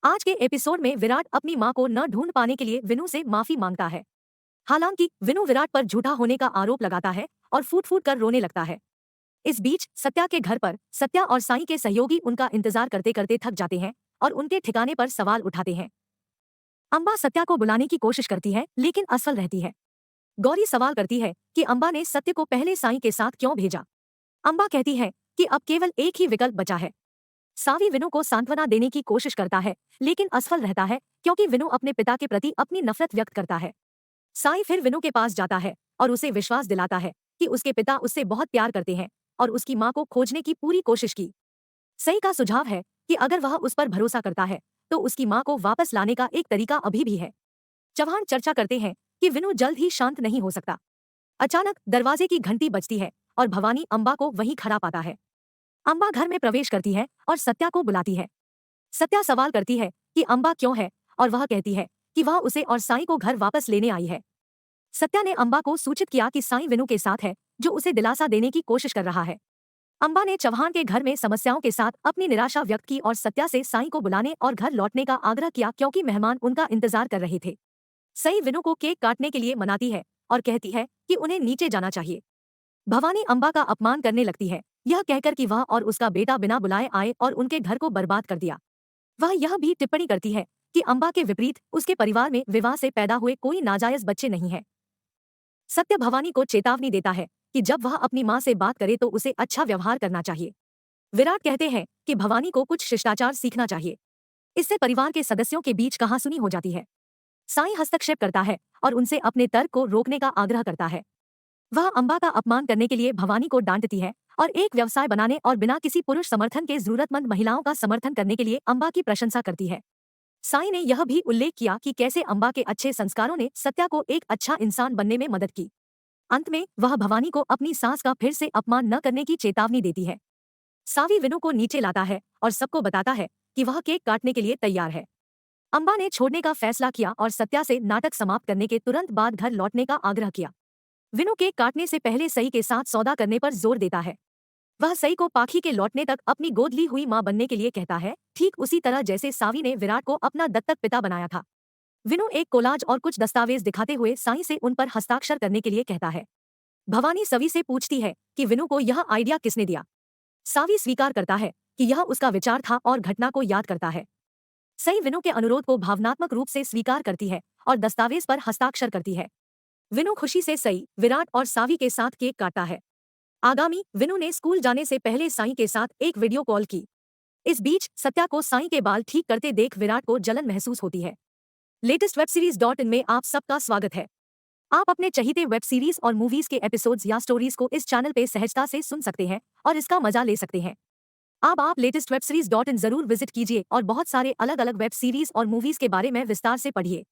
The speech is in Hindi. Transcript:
आज के एपिसोड में विराट अपनी मां को न ढूंढ पाने के लिए विनु से माफी मांगता है। हालांकि विनु विराट पर झूठा होने का आरोप लगाता है और फूट फूट कर रोने लगता है। इस बीच सत्या के घर पर सत्या और साईं के सहयोगी उनका इंतजार करते करते थक जाते हैं और उनके ठिकाने पर सवाल उठाते हैं। अम्बा सत्या को बुलाने की कोशिश करती है लेकिन असफल रहती है। गौरी सवाल करती है कि अम्बा ने सत्य को पहले साईं के साथ क्यों भेजा। अम्बा कहती है कि अब केवल एक ही विकल्प बचा है। सावी विनु को सांत्वना देने की कोशिश करता है लेकिन असफल रहता है क्योंकि विनु अपने पिता के प्रति अपनी नफरत व्यक्त करता है। साई फिर विनु के पास जाता है और उसे विश्वास दिलाता है कि उसके पिता उससे बहुत प्यार करते हैं और उसकी मां को खोजने की पूरी कोशिश की। सई का सुझाव है कि अगर वह उस पर भरोसा करता है तो उसकी मां को वापस लाने का एक तरीका अभी भी है। चौहान चर्चा करते हैं कि विनु जल्द ही शांत नहीं हो सकता। अचानक दरवाजे की घंटी बजती है और भवानी अम्बा को वहीं खड़ा पाता है। अम्बा घर में प्रवेश करती है और सत्या को बुलाती है। सत्या सवाल करती है कि अम्बा क्यों है और वह कहती है कि वह उसे और साईं को घर वापस लेने आई है। सत्या ने अम्बा को सूचित किया कि साईं विनु के साथ है जो उसे दिलासा देने की कोशिश कर रहा है। अम्बा ने चौहान के घर में समस्याओं के साथ अपनी निराशा व्यक्त की और सत्या से साईं को बुलाने और घर लौटने का आग्रह किया क्योंकि मेहमान उनका इंतजार कर रहे थे। सई विनु को केक काटने के लिए मनाती है और कहती है कि उन्हें नीचे जाना चाहिए। भवानी अम्बा का अपमान करने लगती है, यह कहकर कि वह और उसका बेटा बिना बुलाए आए और उनके घर को बर्बाद कर दिया। वह यह भी टिप्पणी करती है कि अम्बा के विपरीत उसके परिवार में विवाह से पैदा हुए कोई नाजायज बच्चे नहीं हैं। सत्य भवानी को चेतावनी देता है कि जब वह अपनी मां से बात करे तो उसे अच्छा व्यवहार करना चाहिए। विराट कहते हैं कि भवानी को कुछ शिष्टाचार सीखना चाहिए। इससे परिवार के सदस्यों के बीच कहासुनी हो जाती है। साईं हस्तक्षेप करता है और उनसे अपने तर्क को रोकने का आग्रह करता है। वह अम्बा का अपमान करने के लिए भवानी को डांटती है और एक व्यवसाय बनाने और बिना किसी पुरुष समर्थन के जरूरतमंद महिलाओं का समर्थन करने के लिए अम्बा की प्रशंसा करती है। साई ने यह भी उल्लेख किया कि कैसे अम्बा के अच्छे संस्कारों ने सत्या को एक अच्छा इंसान बनने में मदद की। अंत में वह भवानी को अपनी सास का फिर से अपमान न करने की चेतावनी देती है। सावी विनु को नीचे लाता है और सबको बताता है कि वह केक काटने के लिए तैयार है। अम्बा ने छोड़ने का फैसला किया और सत्या से नाटक समाप्त करने के तुरंत बाद घर लौटने का आग्रह किया। विनु केक काटने से पहले सई के साथ सौदा करने पर जोर देता है। वह सई को पाखी के लौटने तक अपनी गोद ली हुई मां बनने के लिए कहता है, ठीक उसी तरह जैसे सावी ने विराट को अपना दत्तक पिता बनाया था। विनु एक कोलाज और कुछ दस्तावेज दिखाते हुए साई से उन पर हस्ताक्षर करने के लिए कहता है। भवानी सवी से पूछती है कि विनु को यह आइडिया किसने दिया। सावी स्वीकार करता है कि यह उसका विचार था और घटना को याद करता है। सई विनु के अनुरोध को भावनात्मक रूप से स्वीकार करती है और दस्तावेज पर हस्ताक्षर करती है। विनु खुशी से सई, विराट और सावी के साथ केक काटता है। आगामी विनु ने स्कूल जाने से पहले साईं के साथ एक वीडियो कॉल की। इस बीच सत्या को साईं के बाल ठीक करते देख विराट को जलन महसूस होती है। लेटेस्ट वेब सीरीज .in में आप सबका स्वागत है। आप अपने चहीते वेब सीरीज और मूवीज के एपिसोड्स या स्टोरीज को इस चैनल पे सहजता से सुन सकते हैं और इसका मजा ले सकते हैं। अब आप लेटेस्ट वेब सीरीज .in जरूर विजिट कीजिए और बहुत सारे अलग अलग वेब सीरीज और मूवीज के बारे में विस्तार से पढ़िए।